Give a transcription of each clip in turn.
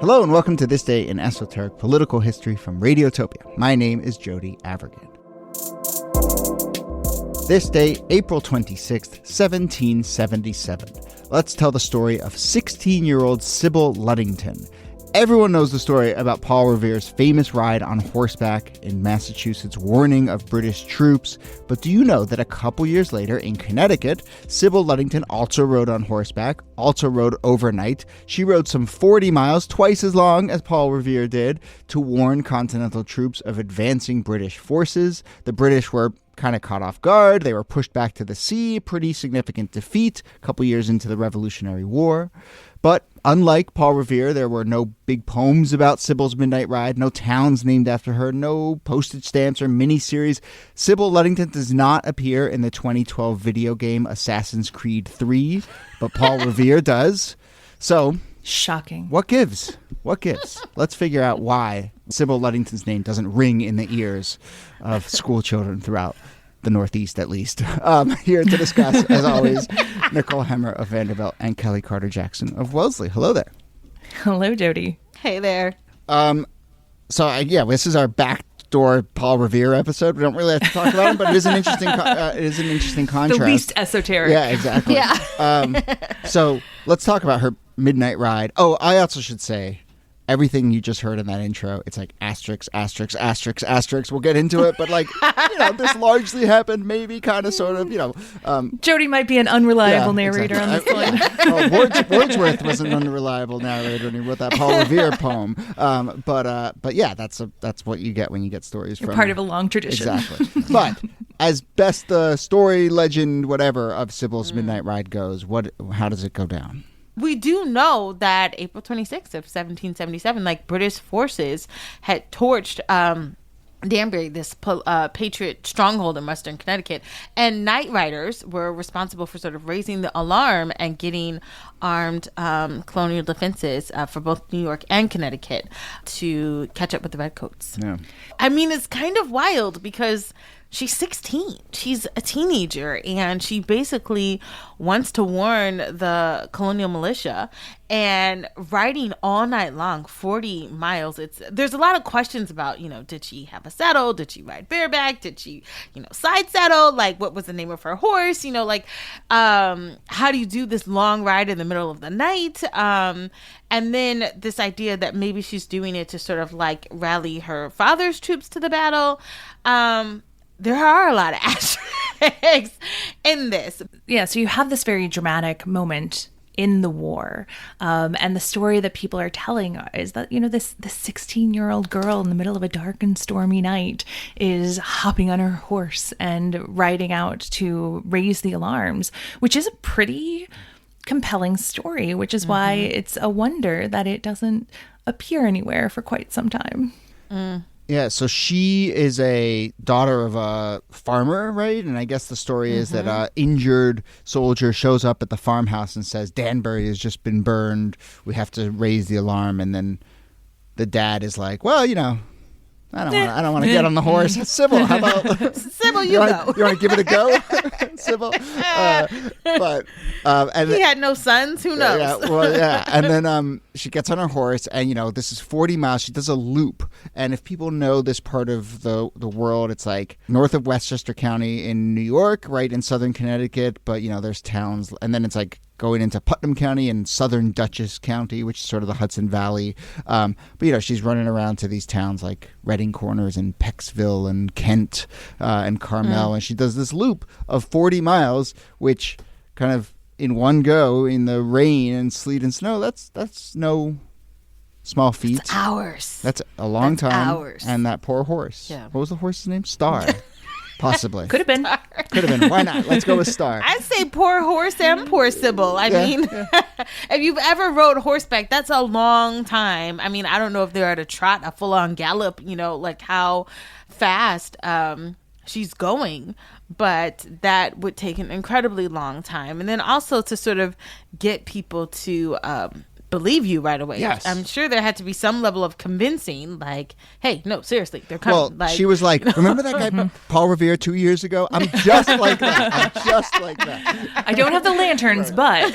Hello and welcome to This Day in Esoteric Political History from Radiotopia. My name is Jody Avergan. This day, April 26th, 1777. Let's tell the story of 16-year-old Sybil Luddington. Everyone knows the story about Paul Revere's famous ride on horseback in Massachusetts, warning of British troops. But do you know that a couple years later in Connecticut, Sybil Luddington also rode on horseback, also rode overnight. She rode some 40 miles, twice as long as Paul Revere did, to warn continental troops of advancing British forces. The British were kind of caught off guard. They were pushed back to the sea, pretty significant defeat a couple years into the Revolutionary War. But unlike Paul Revere, there were no big poems about Sybil's midnight ride, no towns named after her, no postage stamps or miniseries. Sybil Luddington does not appear in the 2012 video game Assassin's Creed 3, but Paul Revere does. So, shocking. What gives? What gives? Let's figure out why Sybil Luddington's name doesn't ring in the ears of school children throughout the Northeast, at least. Here to discuss, as always, Nicole Hemmer of Vanderbilt and Kellie Carter-Jackson of Wellesley. Hello there. Hello, Jody. Hey there. This is our backdoor Paul Revere episode. We don't really have to talk about him, but it is an interesting contrast. The least esoteric. Yeah, exactly. Yeah. So let's talk about her midnight ride. Oh, I also should say, everything you just heard in that intro, it's like asterisk, asterisk, asterisk, asterisk. We'll get into it, but this largely happened, maybe, kind of, sort of, Jody might be an unrable narrator on this one. Wordsworth was an unreliable narrator when he wrote that Paul Revere poem. But yeah, that's what you get when you get stories You're from... part of a long tradition. Exactly. But as best the story, legend, whatever, of Sybil's midnight ride goes, how does it go down? We do know that April 26th of 1777, British forces had torched Danbury, this Patriot stronghold in Western Connecticut, and night riders were responsible for sort of raising the alarm and getting armed colonial defenses for both New York and Connecticut to catch up with the Redcoats. Yeah. I mean, it's kind of wild because she's 16. She's a teenager, and she basically wants to warn the colonial militia, and riding all night long, 40 miles. There's a lot of questions about, did she have a saddle? Did she ride bareback? Did she, side saddle? What was the name of her horse? How do you do this long ride in the middle of the night? And then this idea that maybe she's doing it to sort of rally her father's troops to the battle. There are a lot of asterisks in this. Yeah, so you have this very dramatic moment in the war. And the story that people are telling is that, this 16-year-old girl in the middle of a dark and stormy night is hopping on her horse and riding out to raise the alarms, which is a pretty compelling story, which is why it's a wonder that it doesn't appear anywhere for quite some time. Mm. Yeah, so she is a daughter of a farmer, right? And I guess the story is that an injured soldier shows up at the farmhouse and says, Danbury has just been burned. We have to raise the alarm. And then the dad is like, well, I don't want to get on the horse. Sybil, how about... Sybil, you go. You want to give it a go, Sybil? And he had no sons. Who knows? Yeah. And then she gets on her horse, and, this is 40 miles. She does a loop. And if people know this part of the world, it's north of Westchester County in New York, right in southern Connecticut. But, there's towns. And then it's going into Putnam County and southern Dutchess County, which is sort of the Hudson Valley. But, she's running around to these towns like Reading Corners and Pecksville and Kent and Carmel. And she does this loop of 40 miles, which kind of in one go in the rain and sleet and snow, that's no small feat. That's hours. That's a long time. Hours. And that poor horse. Yeah. What was the horse's name? Star. Possibly. Could have been. Could have been. Why not? Let's go with Star. I'd say poor horse and poor Sybil. I mean, if you've ever rode horseback, that's a long time. I mean, I don't know if they're at a trot, a full-on gallop, how fast she's going, but that would take an incredibly long time. And then also to sort of get people to believe you right away. Yes. I'm sure there had to be some level of convincing, hey, no, seriously, they're coming. Well, she was like, remember that guy Paul Revere 2 years ago? I'm just like that. I don't have the lanterns, but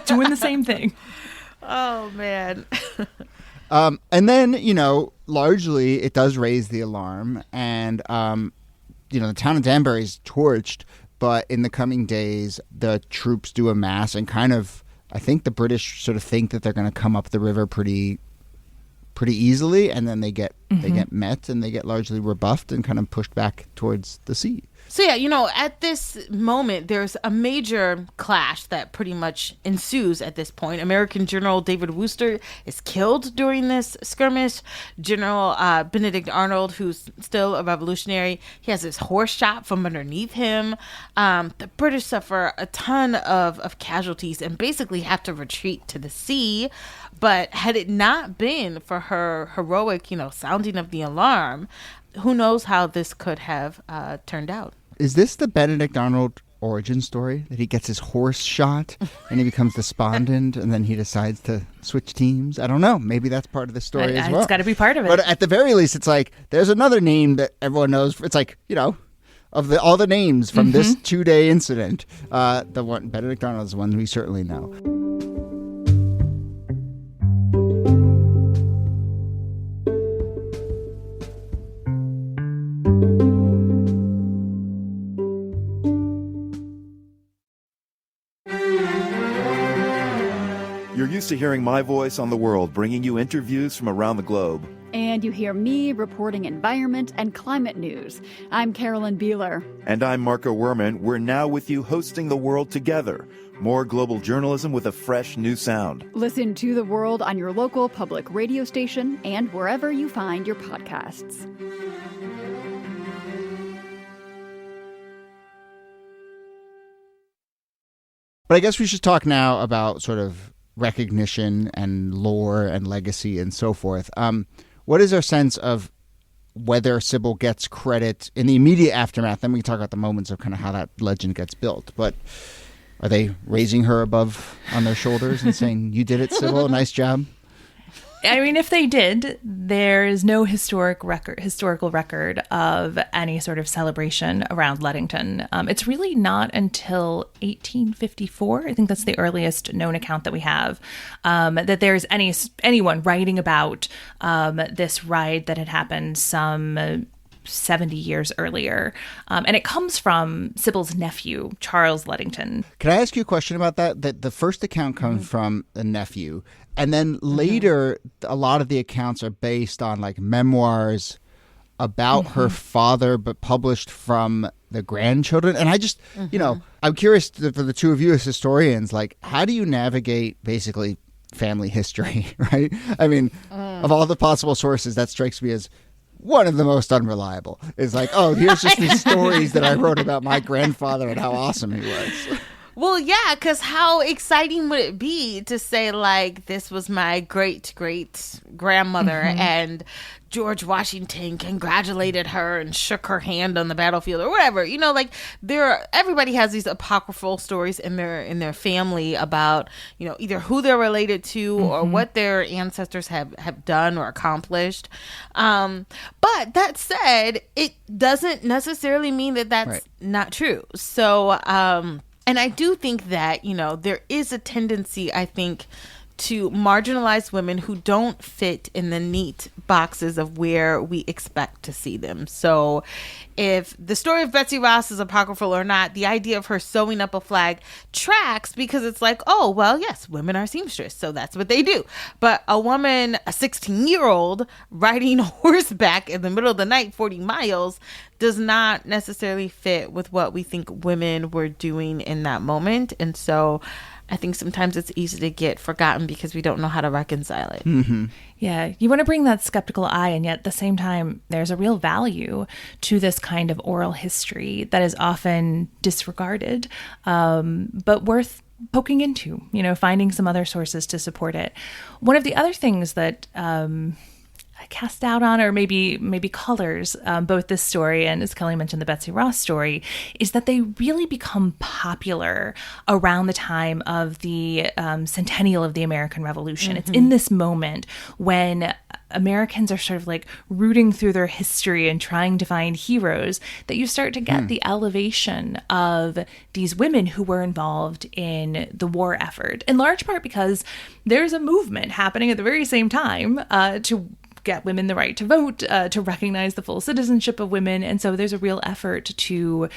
doing the same thing. Oh, man. And then, largely it does raise the alarm, and, the town of Danbury is torched, but in the coming days, the troops do amass and kind of, I think the British sort of think that they're going to come up the river pretty easily, and then they get met and they get largely rebuffed and kind of pushed back towards the sea. So yeah, at this moment, there's a major clash that pretty much ensues at this point. American General David Wooster is killed during this skirmish. General Benedict Arnold, who's still a revolutionary, he has his horse shot from underneath him. The British suffer a ton of casualties and basically have to retreat to the sea. But had it not been for her heroic, sounding of the alarm, who knows how this could have turned out. Is this the Benedict Arnold origin story, that he gets his horse shot and he becomes despondent and then he decides to switch teams? I don't know. Maybe that's part of the story as well. It's got to be part of it. But at the very least, it's like there's another name that everyone knows. It's like, of all the names from this 2-day incident, the one Benedict Arnold is the one we certainly know. You're used to hearing my voice on the world, bringing you interviews from around the globe. And you hear me reporting environment and climate news. I'm Carolyn Beeler. And I'm Marco Werman. We're now with you hosting the world together. More global journalism with a fresh new sound. Listen to The World on your local public radio station and wherever you find your podcasts. But I guess we should talk now about sort of recognition and lore and legacy and so forth. What is our sense of whether Sybil gets credit in the immediate aftermath? Then we can talk about the moments of kind of how that legend gets built. But are they raising her above on their shoulders and saying, "You did it, Sybil, nice job"? I mean, if they did, there is no historical record of any sort of celebration around Luddington. It's really not until 1854, I think that's the earliest known account that we have, that there's anyone writing about this ride that had happened some 70 years earlier. And it comes from Sybil's nephew, Charles Luddington. Can I ask you a question about that? That the first account comes from the nephew, and then later a lot of the accounts are based on like memoirs about her father, but published from the grandchildren. And I just, I'm curious for the two of you as historians, like, how do you navigate basically family history, right? I mean, of all the possible sources, that strikes me as one of the most unreliable. It's like, oh, here's just these stories that I wrote about my grandfather and how awesome he was. Well, yeah, because how exciting would it be to say, like, this was my great-great-grandmother and George Washington congratulated her and shook her hand on the battlefield or whatever. Everybody has these apocryphal stories in their family about, either who they're related to or what their ancestors have done or accomplished. But that said, it doesn't necessarily mean that that's not true. So, and I do think that, there is a tendency, I think, to marginalize women who don't fit in the neat boxes of where we expect to see them. So if the story of Betsy Ross is apocryphal or not, the idea of her sewing up a flag tracks because it's like, oh, well, yes, women are seamstress, so that's what they do. But a woman, a 16-year-old, riding horseback in the middle of the night 40 miles does not necessarily fit with what we think women were doing in that moment. And so I think sometimes it's easy to get forgotten because we don't know how to reconcile it. Mm-hmm. Yeah, you want to bring that skeptical eye, and yet at the same time, there's a real value to this kind of oral history that is often disregarded, but worth poking into, finding some other sources to support it. One of the other things that I cast doubt on, or maybe colors both this story and, as Kellie mentioned, the Betsy Ross story, is that they really become popular around the time of the centennial of the American Revolution. It's in this moment when Americans are sort of like rooting through their history and trying to find heroes, that you start to get the elevation of these women who were involved in the war effort, in large part because there's a movement happening at the very same time to get women the right to vote, to recognize the full citizenship of women. And so there's a real effort to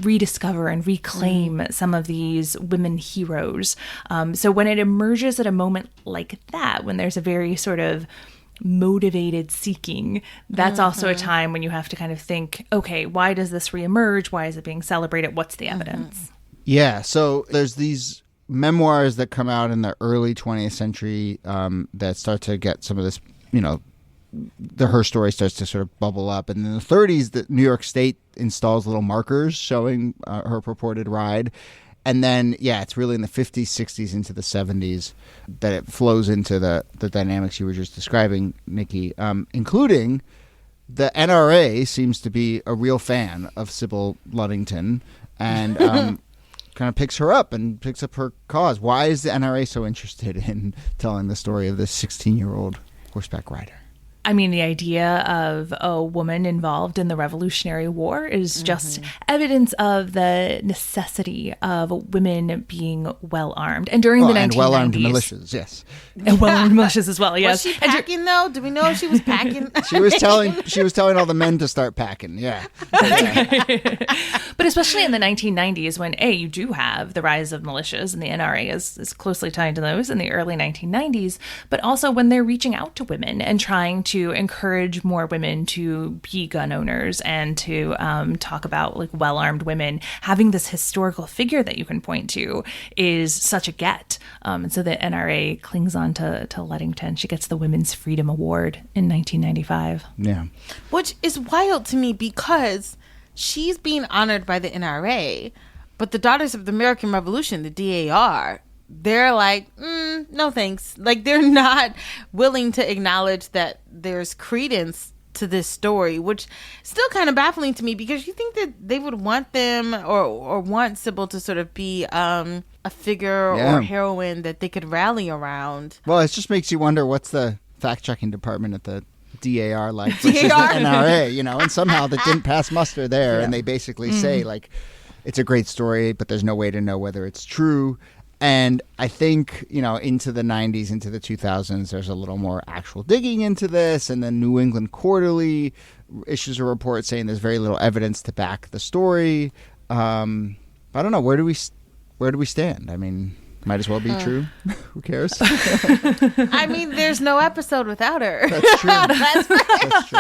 rediscover and reclaim some of these women heroes. So when it emerges at a moment like that, when there's a very sort of motivated seeking, that's also a time when you have to kind of think, okay, why does this reemerge? Why is it being celebrated? What's the evidence? Yeah, so there's these memoirs that come out in the early 20th century that start to get some of this, her story starts to sort of bubble up. And in the 30s, the New York State installs little markers showing her purported ride. And then, it's really in the 50s, 60s, into the 70s that it flows into the dynamics you were just describing, Niki, including the NRA seems to be a real fan of Sybil Luddington and kind of picks her up and picks up her cause. Why is the NRA so interested in telling the story of this 16-year-old horseback rider? I mean, the idea of a woman involved in the Revolutionary War is just evidence of the necessity of women being well-armed. And during the 1990s... And well-armed militias, yes. And well-armed militias as well, yes. Was she packing, though? Do we know if she was packing? She was telling all the men to start packing, yeah. But especially in the 1990s, when, you do have the rise of militias, and the NRA is closely tied to those in the early 1990s, but also when they're reaching out to women and trying to encourage more women to be gun owners and to talk about like well-armed women, having this historical figure that you can point to is such a get. And so the NRA clings on to Luddington. She gets the Women's Freedom Award in 1995. Yeah. Which is wild to me because she's being honored by the NRA, but the Daughters of the American Revolution, the DAR, they're like, no thanks. Like, they're not willing to acknowledge that there's credence to this story, which is still kind of baffling to me, because you think that they would want them or want Sybil to sort of be a figure or heroine that they could rally around. Well, it just makes you wonder, what's the fact-checking department at the DAR like versus the NRA, and somehow that didn't pass muster there, and they basically say, like, it's a great story, but there's no way to know whether it's true. And I think, into the 90s, into the 2000s, there's a little more actual digging into this. And then New England Quarterly issues a report saying there's very little evidence to back the story. I don't know. Where do we stand? I mean, might as well be true. Who cares? I mean, there's no episode without her. That's true. That's true.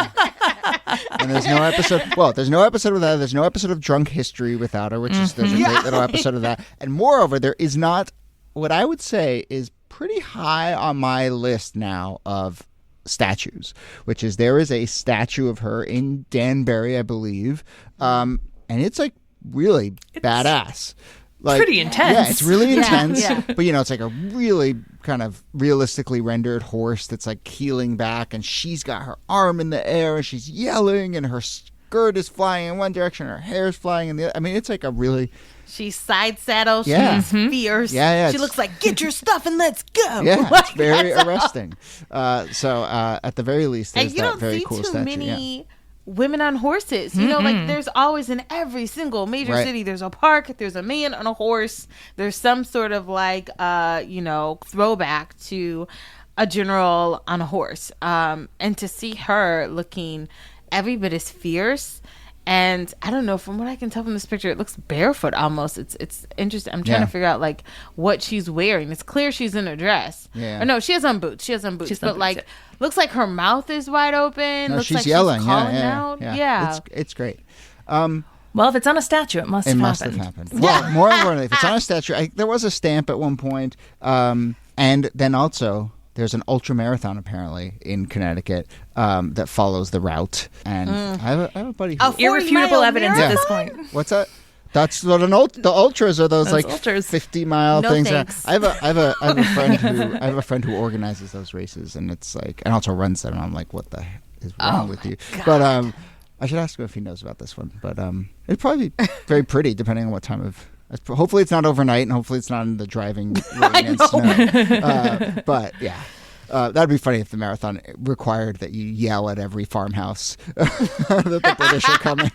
And there's no episode. Well, there's no episode without her. There's no episode of Drunk History without her, which is there's a great little episode of that. And moreover, there is not what I would say is pretty high on my list now of statues, which is there is a statue of her in Danbury, I believe, and it's like really badass. Like, pretty intense. Yeah, it's really intense. Yeah. But, it's like a really kind of realistically rendered horse that's like keeling back, and she's got her arm in the air and she's yelling, and her skirt is flying in one direction, her hair is flying in the other. I mean, it's like a really... She's side saddle. Yeah. She's fierce. Yeah, she looks like, get your stuff and let's go. Yeah, it's very arresting. So at the very least, there's that very cool statue. And you don't see too many women on horses. Like there's always in every single major city, there's a park, there's a man on a horse, there's some sort of like, throwback to a general on a horse. And to see her looking every bit as fierce. And I don't know, from what I can tell from this picture, it looks barefoot almost. It's interesting. I'm trying to figure out like what she's wearing. It's clear she's in a dress. Yeah. Or no, she has on boots. But like, looks like her mouth is wide open. No, looks she's like yelling. She's calling out. Yeah. It's great. Well, if it's on a statue, it must have happened. Well, more importantly, if it's on a statue, there was a stamp at one point, and then also there's an ultra marathon apparently in Connecticut that follows the route, and I have a buddy who... Irrefutable evidence at this point. What's that? That's what the ultras are. Those like ultras. 50-mile things. Thanks. I have a friend who organizes those races, and it's like, and also runs them. And I'm like, what the heck is wrong with you? God. But I should ask him if he knows about this one. But it'd probably be very pretty depending on what time of. Hopefully it's not overnight, and hopefully it's not in the driving rain and snow. But yeah. That'd be funny if the marathon required that you yell at every farmhouse that the British are coming.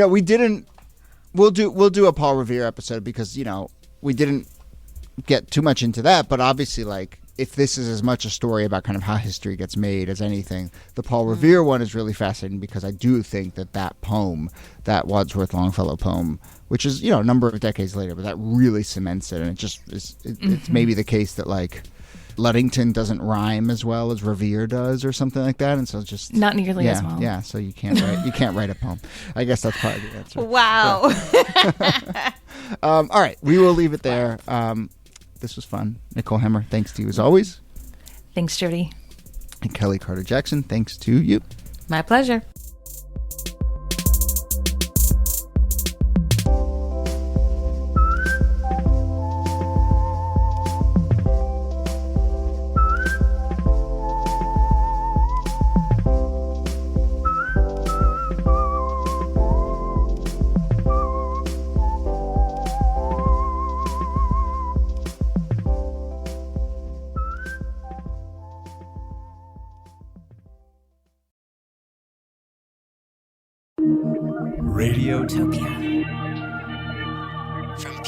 We didn't. We'll do a Paul Revere episode because we didn't get too much into that, but obviously, like, if this is as much a story about kind of how history gets made as anything, the Paul Revere one is really fascinating because I do think that poem, that Wadsworth Longfellow poem, which is, a number of decades later, but that really cements it. And it just is, it's maybe the case that, like, Luddington doesn't rhyme as well as Revere does or something like that. And so it's just not nearly as well. Yeah. So you can't write a poem. I guess that's probably the answer. Wow. All right. We will leave it there. This was fun. Nicole Hemmer, thanks to you as always. Thanks, Jody. And Kellie Carter-Jackson, thanks to you. My pleasure. Radiotopia. From